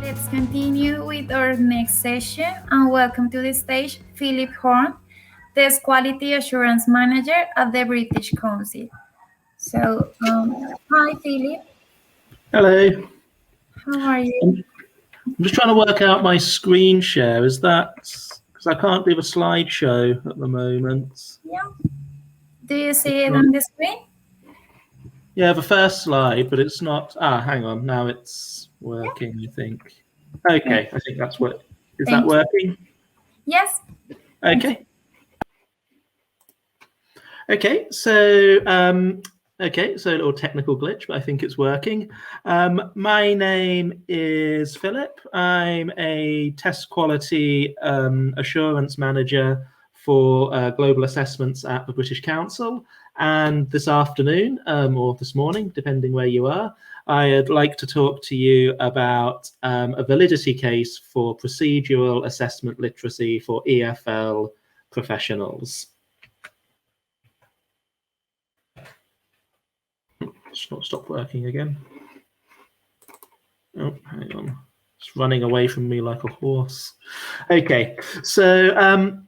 Let's continue with our next session and welcome to the stage Philip Horn, Test Quality Assurance Manager at the British Council. So, hi Philip. Hello. How are you? I'm just trying to work out my screen share. Is that because I can't do the slideshow at the moment? Yeah. Do you see it on the screen? Yeah, the first slide, but it's not. Hang on. Now it's working, I think. Okay, I think that's what. Is that working? Yes. Okay. Okay, so a little technical glitch, but I think it's working. My name is Philip. I'm a test quality assurance manager for global assessments at the British Council. And this afternoon, or this morning, depending where you are, I'd like to talk to you about a validity case for procedural assessment literacy for EFL professionals. It's not stopped working again. Oh, hang on. It's running away from me like a horse. Okay, so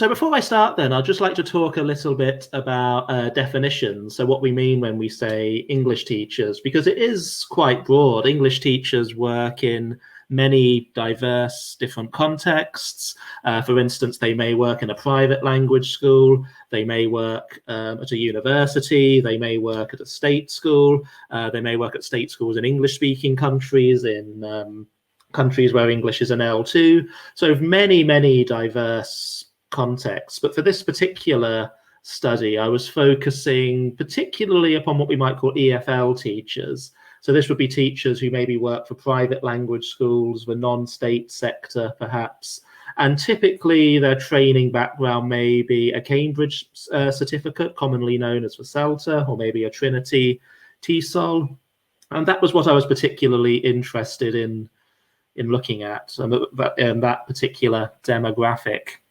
before I start then, I'd just like to talk a little bit about definitions. So what we mean when we say English teachers, because it is quite broad. English teachers work in many diverse different contexts. For instance, they may work in a private language school, they may work at a university, they may work at a state school, they may work at state schools in English-speaking countries, in countries where English is an L2. So many, many diverse contexts. But for this particular study, I was focusing particularly upon what we might call EFL teachers. So this would be teachers who maybe work for private language schools, the non-state sector perhaps, and typically their training background may be a Cambridge certificate, commonly known as the CELTA, or maybe a Trinity TESOL. And that was what I was particularly interested in looking at, that particular demographic.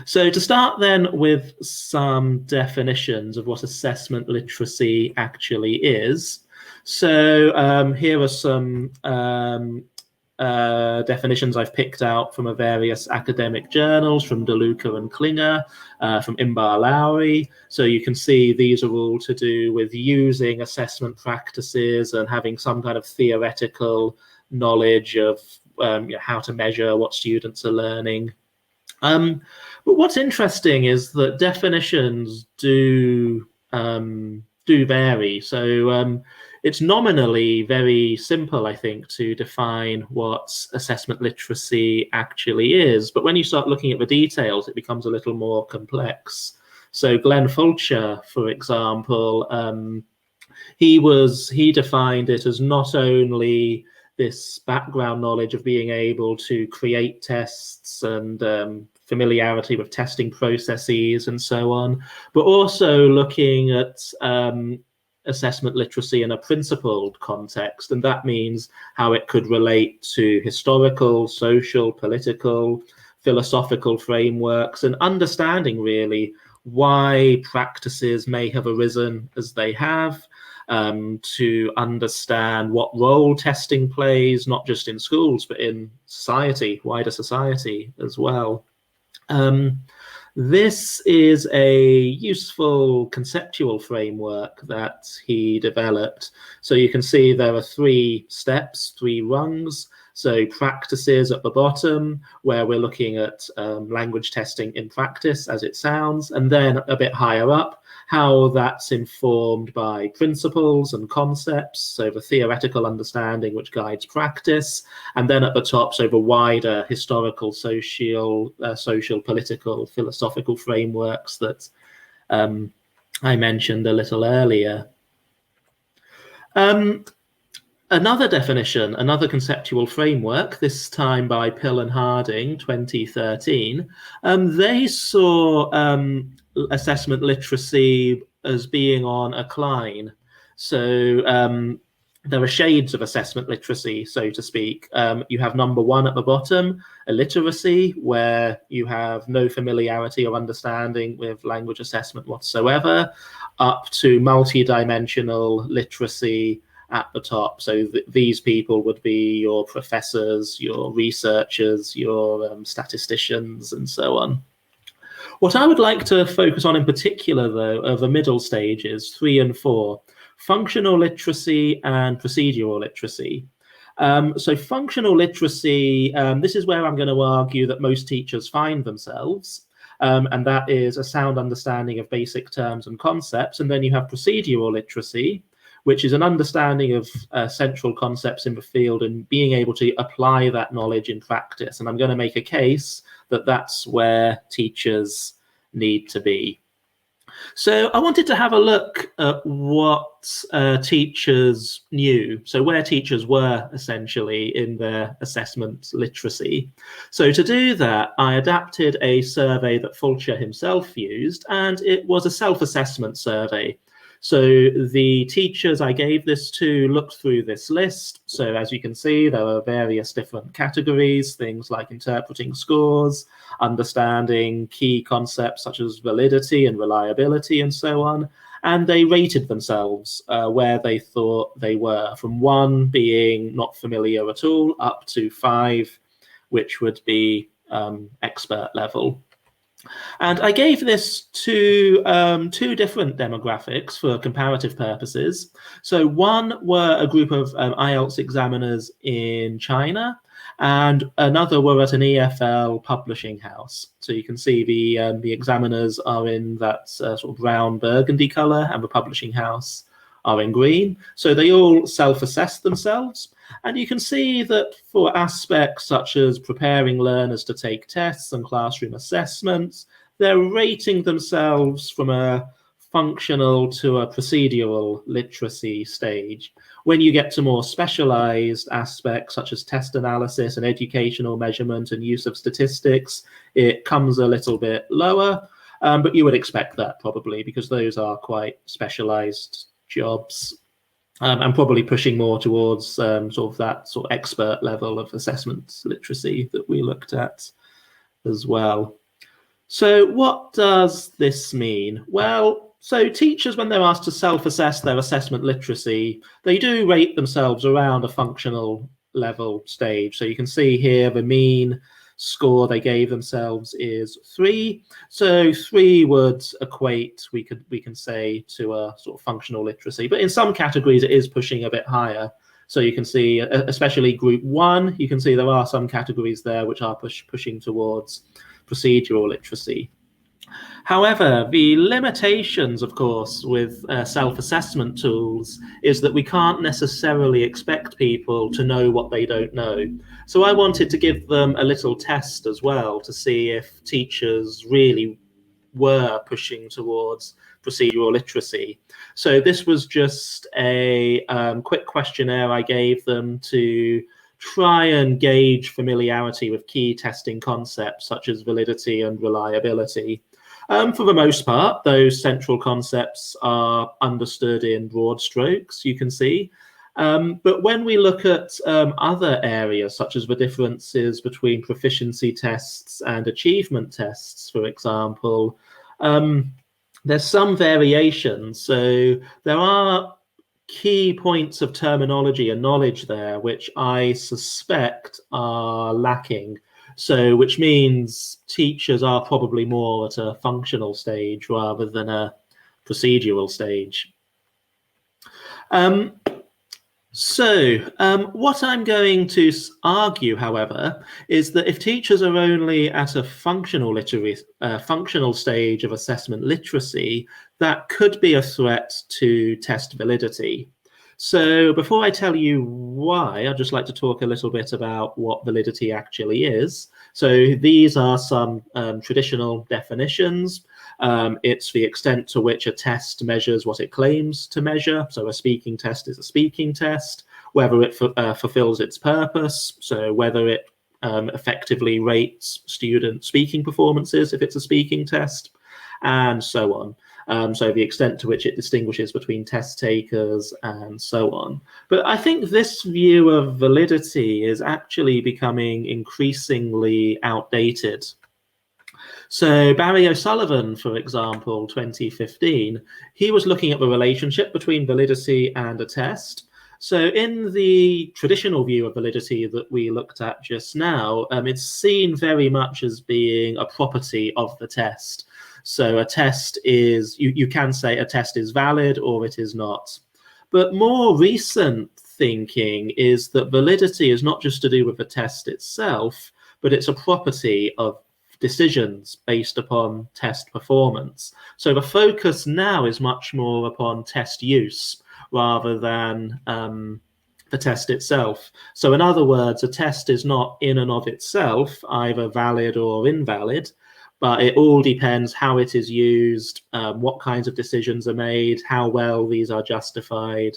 So to start then with some definitions of what assessment literacy actually is. So here are some definitions I've picked out from various academic journals, from DeLuca and Klinger, from Imbar Lowry. So you can see these are all to do with using assessment practices and having some kind of theoretical knowledge of how to measure what students are learning. But what's interesting is that definitions do vary. So it's nominally very simple, I think, to define what assessment literacy actually is. But when you start looking at the details, it becomes a little more complex. So Glenn Fulcher, for example, he defined it as not only this background knowledge of being able to create tests and familiarity with testing processes and so on, but also looking at assessment literacy in a principled context. And that means how it could relate to historical, social, political, philosophical frameworks, and understanding really why practices may have arisen as they have, to understand what role testing plays, not just in schools, but in society, wider society as well. This is a useful conceptual framework that he developed. So you can see there are 3 steps, 3 rungs. So practices at the bottom, where we're looking at language testing in practice as it sounds, and then a bit higher up, how that's informed by principles and concepts, so the theoretical understanding which guides practice, and then at the top, so the wider historical, social, political, philosophical frameworks that I mentioned a little earlier. Another definition, another conceptual framework, this time by Pill and Harding, 2013, they saw assessment literacy as being on a cline. So there are shades of assessment literacy, so to speak. You have number 1 at the bottom, illiteracy, where you have no familiarity or understanding with language assessment whatsoever, up to multi-dimensional literacy, at the top. So these people would be your professors, your researchers, your statisticians, and so on. What I would like to focus on in particular, though, are the middle stages, 3 and 4, functional literacy and procedural literacy. So functional literacy, this is where I'm going to argue that most teachers find themselves. And that is a sound understanding of basic terms and concepts. And then you have procedural literacy, which is an understanding of central concepts in the field and being able to apply that knowledge in practice. And I'm going to make a case that that's where teachers need to be. So I wanted to have a look at what teachers knew, so where teachers were essentially in their assessment literacy. So to do that, I adapted a survey that Fulcher himself used, and it was a self-assessment survey. So the teachers I gave this to looked through this list. So as you can see, there are various different categories, things like interpreting scores, understanding key concepts such as validity and reliability and so on. And they rated themselves where they thought they were, from 1 being not familiar at all up to 5, which would be expert level. And I gave this to 2 different demographics for comparative purposes. So one were a group of IELTS examiners in China, and another were at an EFL publishing house. So you can see the examiners are in that sort of brown burgundy color, and the publishing house are in green. So they all self-assess themselves. And you can see that for aspects such as preparing learners to take tests and classroom assessments, they're rating themselves from a functional to a procedural literacy stage. When you get to more specialized aspects such as test analysis and educational measurement and use of statistics, it comes a little bit lower, but you would expect that probably because those are quite specialized jobs. And probably pushing more towards sort of that sort of expert level of assessment literacy that we looked at as well. So what does this mean? Well, so teachers, when they're asked to self-assess their assessment literacy, they do rate themselves around a functional level stage. So you can see here the mean score they gave themselves is 3. So 3 would equate, we can say, to a sort of functional literacy. But in some categories, it is pushing a bit higher. So you can see, especially group 1, you can see there are some categories there which are pushing towards procedural literacy. However, the limitations, of course, with self-assessment tools is that we can't necessarily expect people to know what they don't know. So I wanted to give them a little test as well to see if teachers really were pushing towards procedural literacy. So this was just a quick questionnaire I gave them to try and gauge familiarity with key testing concepts such as validity and reliability. For the most part, those central concepts are understood in broad strokes, you can see. But when we look at other areas, such as the differences between proficiency tests and achievement tests, for example, there's some variation. So there are key points of terminology and knowledge there, which I suspect are lacking. So, which means teachers are probably more at a functional stage rather than a procedural stage. What I'm going to argue, however, is that if teachers are only at a functional stage of assessment literacy, that could be a threat to test validity. So before I tell you why, I'd just like to talk a little bit about what validity actually is. So these are some traditional definitions. It's the extent to which a test measures what it claims to measure. So a speaking test is a speaking test, whether it fulfills its purpose. So whether it effectively rates student speaking performances if it's a speaking test, and so on. So the extent to which it distinguishes between test takers and so on. But I think this view of validity is actually becoming increasingly outdated. So Barry O'Sullivan, for example, 2015, he was looking at the relationship between validity and a test. So in the traditional view of validity that we looked at just now, it's seen very much as being a property of the test. So a test is, you can say a test is valid or it is not. But more recent thinking is that validity is not just to do with the test itself, but it's a property of decisions based upon test performance. So the focus now is much more upon test use rather than the test itself. So in other words, a test is not in and of itself either valid or invalid, but it all depends how it is used, what kinds of decisions are made, how well these are justified,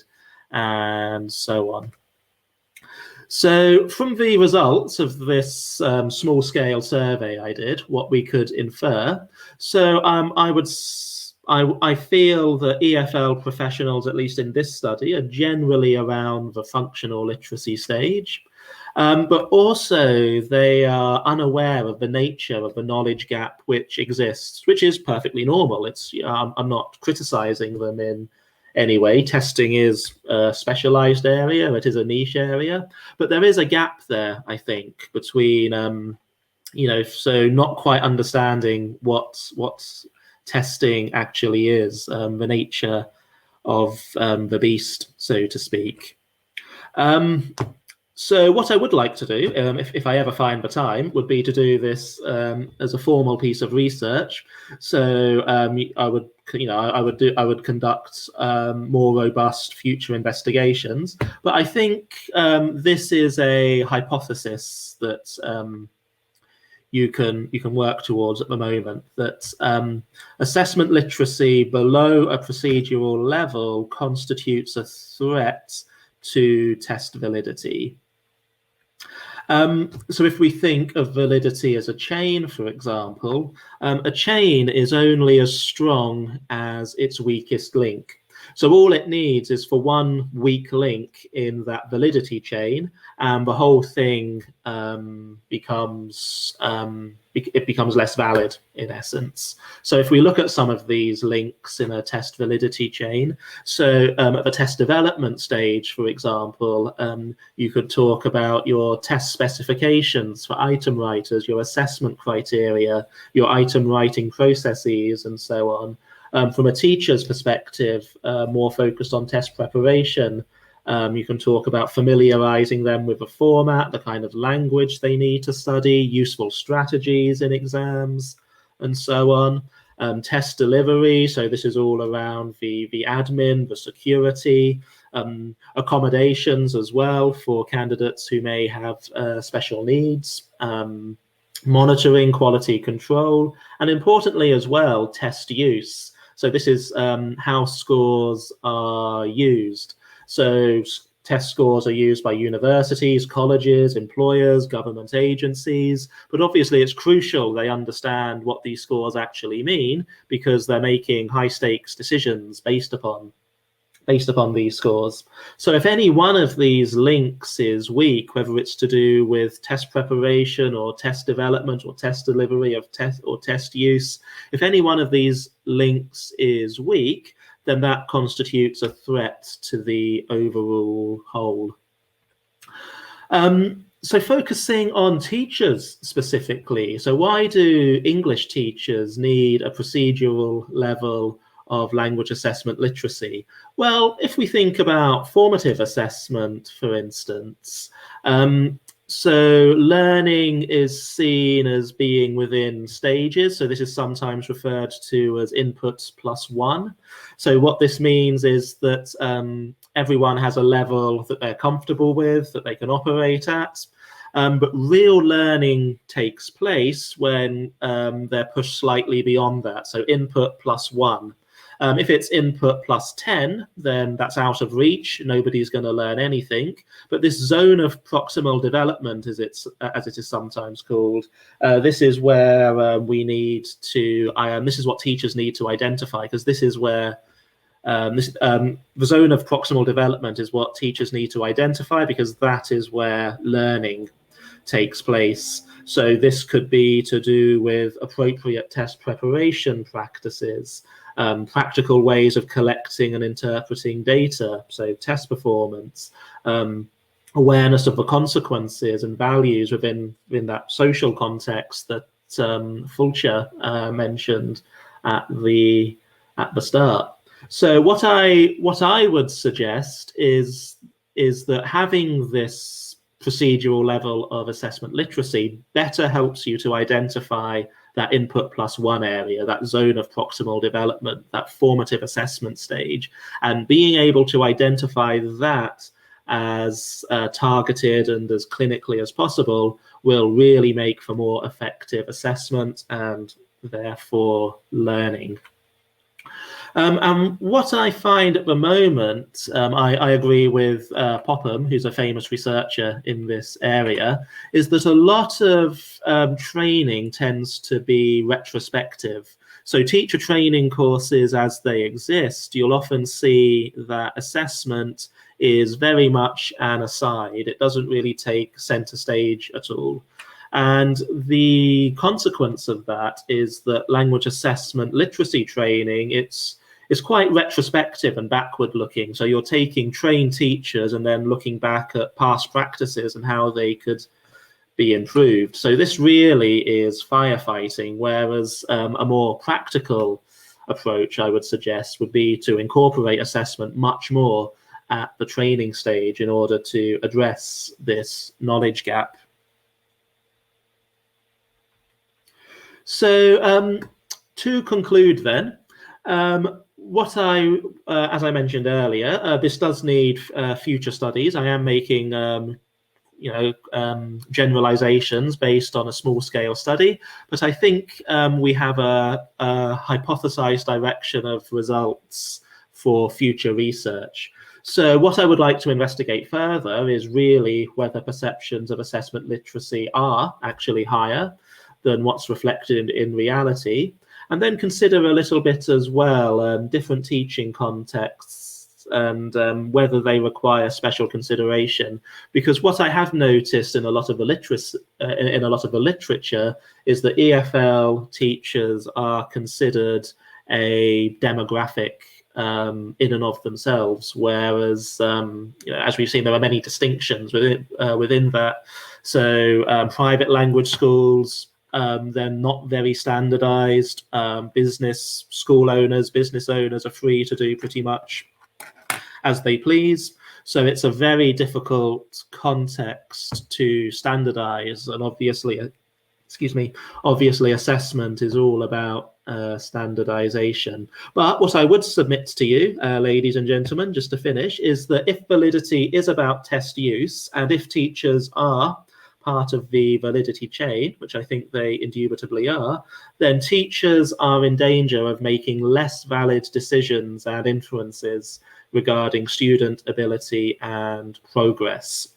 and so on. So from the results of this small-scale survey I did, what we could infer, so I feel that EFL professionals, at least in this study, are generally around the functional literacy stage, but also they are unaware of the nature of the knowledge gap which exists, which is perfectly normal. I'm not criticizing them in any way. Testing is a specialized area, it is a niche area, but there is a gap there, I think, between, so not quite understanding what testing actually is, the nature of the beast, so to speak. So what I would like to do, if I ever find the time, would be to do this as a formal piece of research. So I would conduct more robust future investigations. But I think this is a hypothesis that you can work towards at the moment, that assessment literacy below a procedural level constitutes a threat to test validity. So if we think of validity as a chain, for example, a chain is only as strong as its weakest link. So all it needs is for one weak link in that validity chain, and the whole thing becomes less valid, in essence. So if we look at some of these links in a test validity chain, so at the test development stage, for example, you could talk about your test specifications for item writers, your assessment criteria, your item writing processes, and so on. From a teacher's perspective, more focused on test preparation, you can talk about familiarizing them with the format, the kind of language they need to study, useful strategies in exams, and so on. Test delivery, so this is all around the admin, the security, accommodations as well for candidates who may have special needs, monitoring, quality control, and importantly as well, test use. So this is how scores are used. So test scores are used by universities, colleges, employers, government agencies, but obviously it's crucial they understand what these scores actually mean, because they're making high stakes decisions based upon these scores. So if any one of these links is weak, whether it's to do with test preparation or test development or test delivery of test use, if any one of these links is weak, then that constitutes a threat to the overall whole. So focusing on teachers specifically, so why do English teachers need a procedural level of language assessment literacy? Well, if we think about formative assessment, for instance, so learning is seen as being within stages. So this is sometimes referred to as inputs plus one. So what this means is that everyone has a level that they're comfortable with, that they can operate at. But real learning takes place when they're pushed slightly beyond that. So input plus one. If it's input plus 10, then that's out of reach. Nobody's going to learn anything. But this zone of proximal development, as it is sometimes called, this is where we need to, this is what teachers need to identify, because this is where the zone of proximal development is what teachers need to identify, because that is where learning takes place. So this could be to do with appropriate test preparation practices, practical ways of collecting and interpreting data, so test performance, awareness of the consequences and values within that social context that Fulcher mentioned at the start. So what I would suggest is that having this procedural level of assessment literacy better helps you to identify that input plus one area, that zone of proximal development, that formative assessment stage, and being able to identify that as targeted and as clinically as possible will really make for more effective assessment and therefore learning. And what I find at the moment, I agree with Popham, who's a famous researcher in this area, is that a lot of training tends to be retrospective. So teacher training courses as they exist, you'll often see that assessment is very much an aside. It doesn't really take center stage at all. And the consequence of that is that language assessment literacy training, it's quite retrospective and backward looking. So you're taking trained teachers and then looking back at past practices and how they could be improved. So this really is firefighting, whereas a more practical approach, I would suggest, would be to incorporate assessment much more at the training stage in order to address this knowledge gap. So to conclude then, what as I mentioned earlier, this does need future studies. I am making generalizations based on a small scale study, but I think we have a hypothesized direction of results for future research. So what I would like to investigate further is really whether perceptions of assessment literacy are actually higher than what's reflected in reality, and then consider a little bit as well different teaching contexts and whether they require special consideration. Because what I have noticed in a lot of the literature is that EFL teachers are considered a demographic in and of themselves, whereas as we've seen, there are many distinctions within that. So private language schools, they're not very standardized. Business owners are free to do pretty much as they please. So it's a very difficult context to standardize, and obviously assessment is all about standardization. But what I would submit to you, ladies and gentlemen, just to finish, is that if validity is about test use, and if teachers are part of the validity chain, which I think they indubitably are, then teachers are in danger of making less valid decisions and inferences regarding student ability and progress.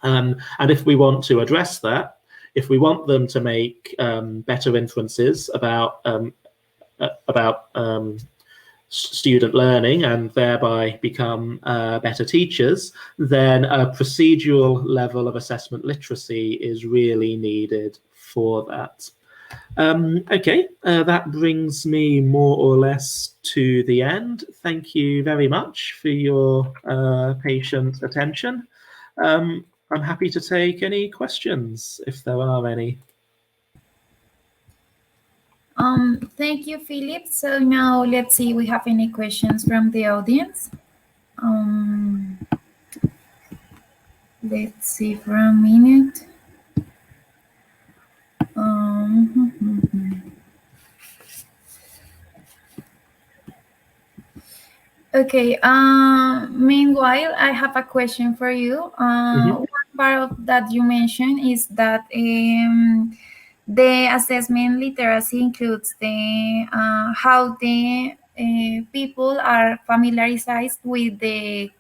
And if we want to address that, if we want them to make better inferences about student learning and thereby become better teachers, then a procedural level of assessment literacy is really needed for that. Okay, that brings me more or less to the end. Thank you very much for your patient attention. I'm happy to take any questions if there are any. Thank you, Philip. So now let's see if we have any questions from the audience. Let's see for a minute. Okay. Meanwhile, I have a question for you. One part of that you mentioned is that the assessment literacy includes the how the people are familiarized with the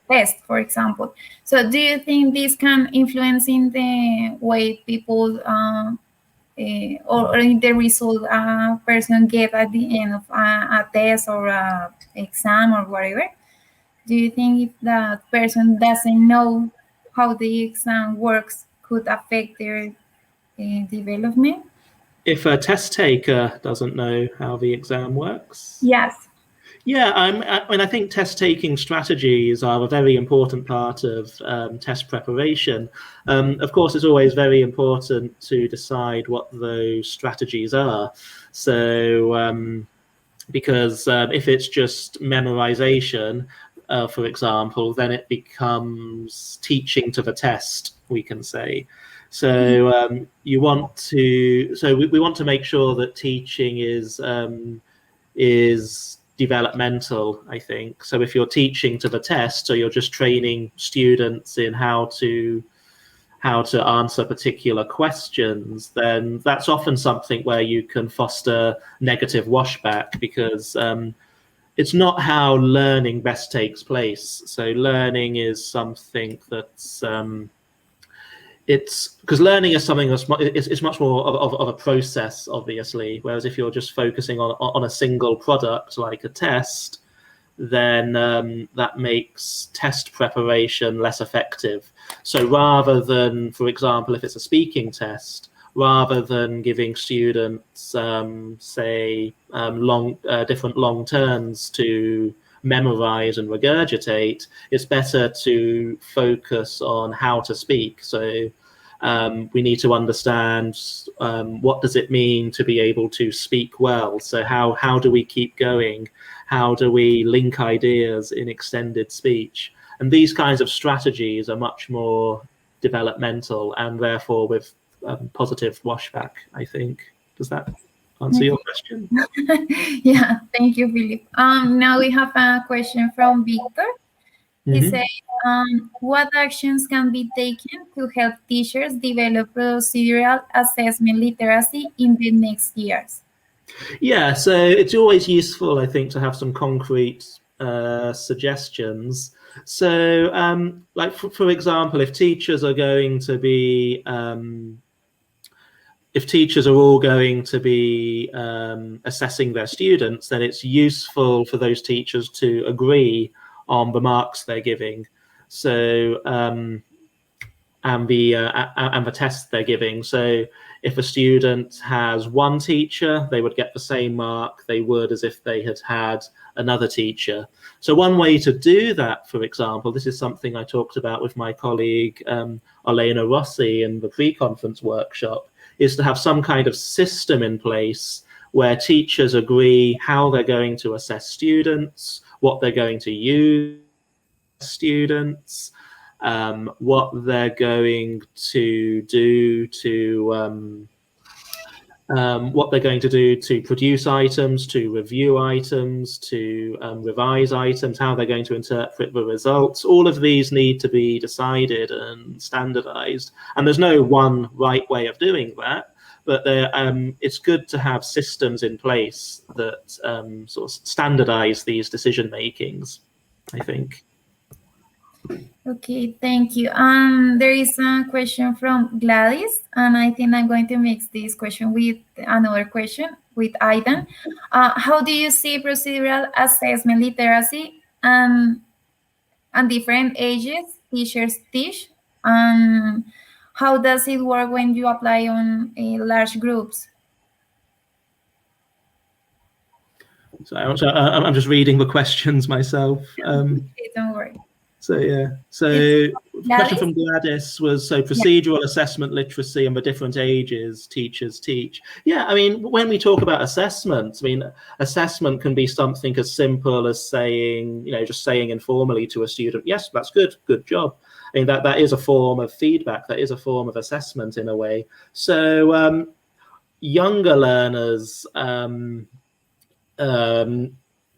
test, for example. So, do you think this can influence in the way people or in the result a person get at the end of a test or a exam or whatever? Do you think if the person doesn't know how the exam works could affect their development? If a test taker doesn't know how the exam works? Yes. Yeah, I think test-taking strategies are a very important part of test preparation. Of course, it's always very important to decide what those strategies are. So, because if it's just memorization, for example, then it becomes teaching to the test, we can say. So we want to make sure that teaching is developmental, I think. So if you're teaching to the test, or you're just training students in how to answer particular questions, then that's often something where you can foster negative washback, because it's not how learning best takes place. So learning is something that's it's because learning is something that's it's much more of a process, obviously. Whereas if you're just focusing on a single product like a test, then that makes test preparation less effective. So rather than, for example, if it's a speaking test, rather than giving students, different long turns to memorize and regurgitate, it's better to focus on how to speak. So we need to understand what does it mean to be able to speak well. So how do we keep going? How do we link ideas in extended speech? And these kinds of strategies are much more developmental, and therefore with positive washback, I think. Does that answer your question? Yeah, thank you, Philip. Now we have a question from Victor. He said, what actions can be taken to help teachers develop procedural assessment literacy in the next years? Yeah, so it's always useful, I think, to have some concrete suggestions. So, like for example, if teachers are going to be if teachers are all going to be assessing their students, then it's useful for those teachers to agree on the marks they're giving. So and the tests they're giving. So if a student has one teacher, they would get the same mark they would as if they had had another teacher. So one way to do that, for example, this is something I talked about with my colleague Elena Rossi in the pre-conference workshop, is to have some kind of system in place where teachers agree how they're going to assess students, what they're going to use students, what they're going to do to produce items, to review items, to revise items, how they're going to interpret the results. All of these need to be decided and standardized. And there's no one right way of doing that, but it's good to have systems in place that sort of standardize these decision makings, I think. Okay, thank you. There is a question from Gladys, and I think I'm going to mix this question with another question with Aidan. How do you see procedural assessment literacy and different ages teachers teach? And how does it work when you apply on large groups? So I'm just reading the questions myself. Okay, don't worry. So yeah, so the question from Gladys was, so procedural assessment literacy and the different ages teachers teach. Yeah, I mean, when we talk about assessment, I mean, assessment can be something as simple as saying, just saying informally to a student, yes, that's good, good job. I mean, that is a form of feedback, that is a form of assessment in a way. So younger learners,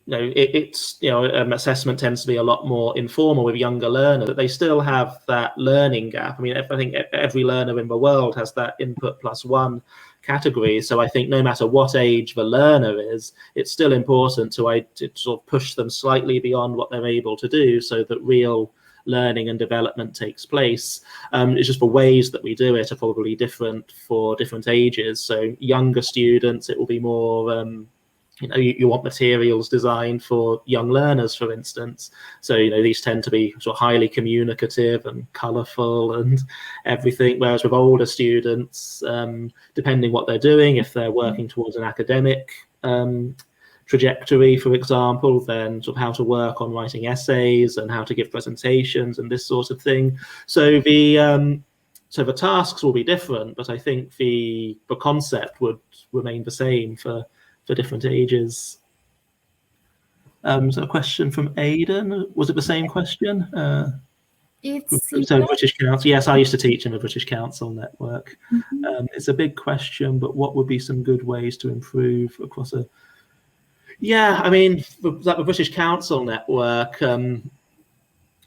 assessment tends to be a lot more informal with younger learners, but they still have that learning gap. I mean, I think every learner in the world has that input plus one category. So I think no matter what age the learner is, it's still important to sort of push them slightly beyond what they're able to do, so that real learning and development takes place. It's just the ways that we do it are probably different for different ages. So younger students, it will be more you want materials designed for young learners, for instance. So, these tend to be sort of highly communicative and colourful and everything. Whereas with older students, depending what they're doing, if they're working towards an academic trajectory, for example, then sort of how to work on writing essays and how to give presentations and this sort of thing. So the tasks will be different, but I think the concept would remain the same for different ages. So a question from Aidan. Was it the same question? So British Council. Yes, I used to teach in the British Council network. It's a big question, but what would be some good ways to improve across a... Yeah, I mean, like the British Council network,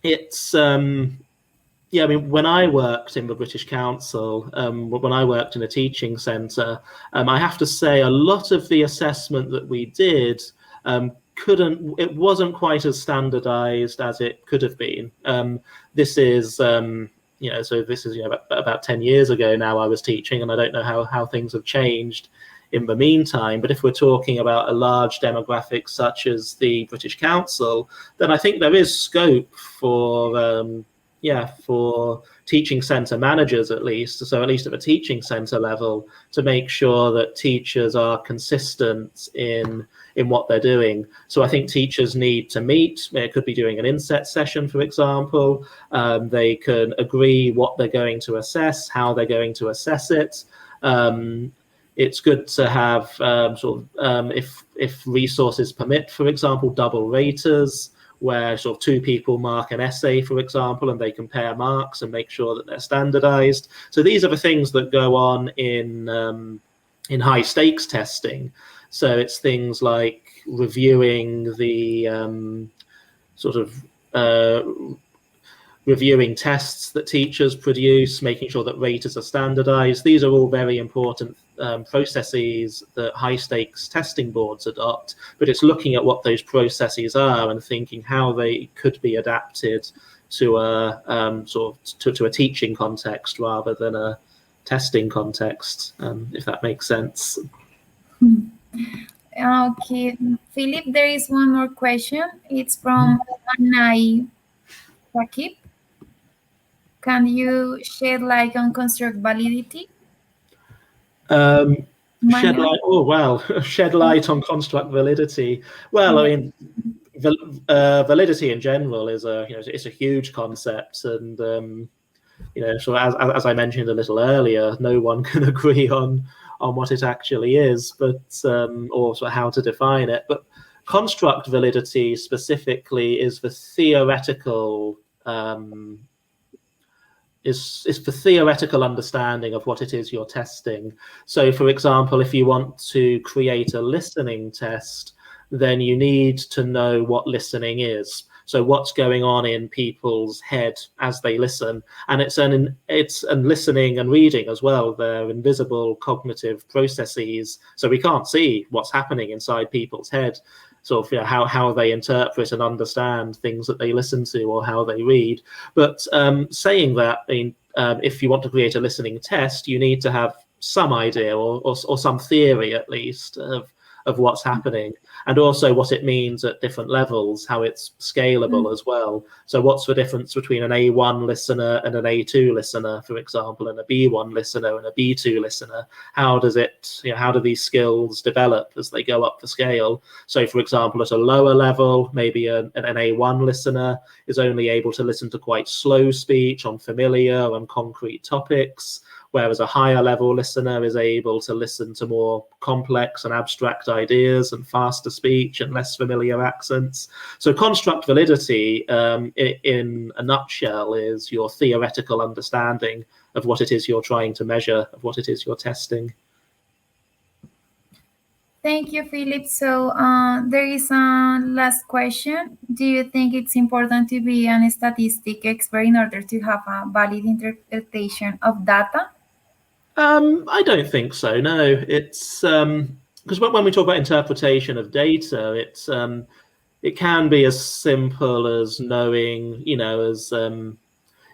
it's... yeah, I mean, when I worked in the British Council, when I worked in a teaching centre, I have to say a lot of the assessment that we did it wasn't quite as standardised as it could have been. This is, so this is about 10 years ago now I was teaching, and I don't know how things have changed in the meantime. But if we're talking about a large demographic such as the British Council, then I think there is scope for teaching centre managers, at least at the teaching centre level, to make sure that teachers are consistent in what they're doing. So I think teachers need to meet. They could be doing an inset session, for example. They can agree what they're going to assess, how they're going to assess it. It's good to have if resources permit, for example, double raters, where sort of two people mark an essay, for example, and they compare marks and make sure that they're standardized. So these are the things that go on in high stakes testing. So it's things like reviewing the reviewing tests that teachers produce, making sure that raters are standardized. These are all very important processes that high stakes testing boards adopt, but it's looking at what those processes are and thinking how they could be adapted to a to a teaching context rather than a testing context, if that makes sense. Okay, Philip, there is one more question. It's from Anai Rakib. Can you shed light on construct validity? Shed light. Oh well, shed light on construct validity. Well, I mean, validity in general is it's a huge concept, and so as I mentioned a little earlier, no one can agree on what it actually is, but or sort of how to define it. But construct validity specifically is the theoretical. Is the theoretical understanding of what it is you're testing. So, for example, if you want to create a listening test, then you need to know what listening is. So what's going on in people's head as they listen, and it's listening and reading as well. They're invisible cognitive processes, so we can't see what's happening inside people's head. Sort of how they interpret and understand things that they listen to or how they read. But saying that, if you want to create a listening test, you need to have some idea or some theory at least of what's happening, and also what it means at different levels, how it's scalable as well. So what's the difference between an A1 listener and an A2 listener, for example, and a B1 listener and a B2 listener? How does it, how do these skills develop as they go up the scale? So, for example, at a lower level, maybe an A1 listener is only able to listen to quite slow speech on familiar and concrete topics, whereas a higher level listener is able to listen to more complex and abstract ideas and faster speech and less familiar accents. So construct validity, in a nutshell, is your theoretical understanding of what it is you're trying to measure, of what it is you're testing. Thank you, Philip. So there is a last question. Do you think it's important to be a statistic expert in order to have a valid interpretation of data? I don't think so. No, it's because when we talk about interpretation of data, it can be as simple as knowing,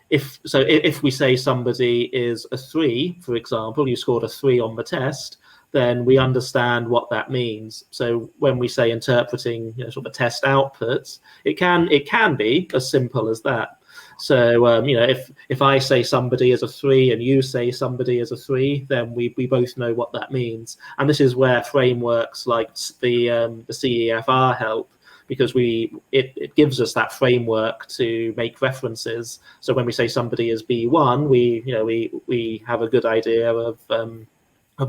if we say somebody is a 3, for example, you scored a 3 on the test, then we understand what that means. So when we say interpreting, sort of a test output, it can be as simple as that. So if I say somebody is a 3 and you say somebody is a 3, then we both know what that means. And this is where frameworks like the CEFR help, because it gives us that framework to make references. So when we say somebody is B1, we have a good idea of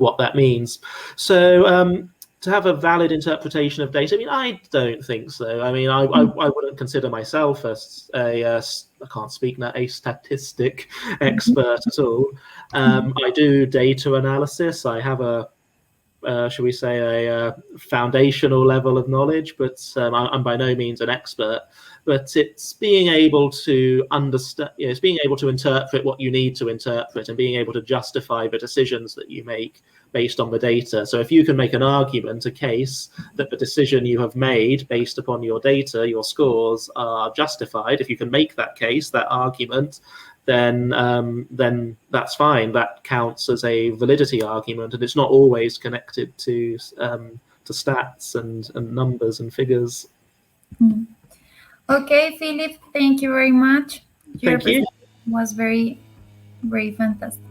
what that means. So to have a valid interpretation of data, I mean, I don't think so. I mean, I wouldn't consider myself I can't speak now, a statistic expert at all. I do data analysis. I have shall we say, a foundational level of knowledge, but I'm by no means an expert. But it's being able to understand, it's being able to interpret what you need to interpret and being able to justify the decisions that you make based on the data. So if you can make an argument, a case, that the decision you have made based upon your data, your scores, are justified, if you can make that case, that argument, then that's fine. That counts as a validity argument, and it's not always connected to stats and numbers and figures. Okay, Philip, thank you very much. Your Thank you. presentation was very, very fantastic.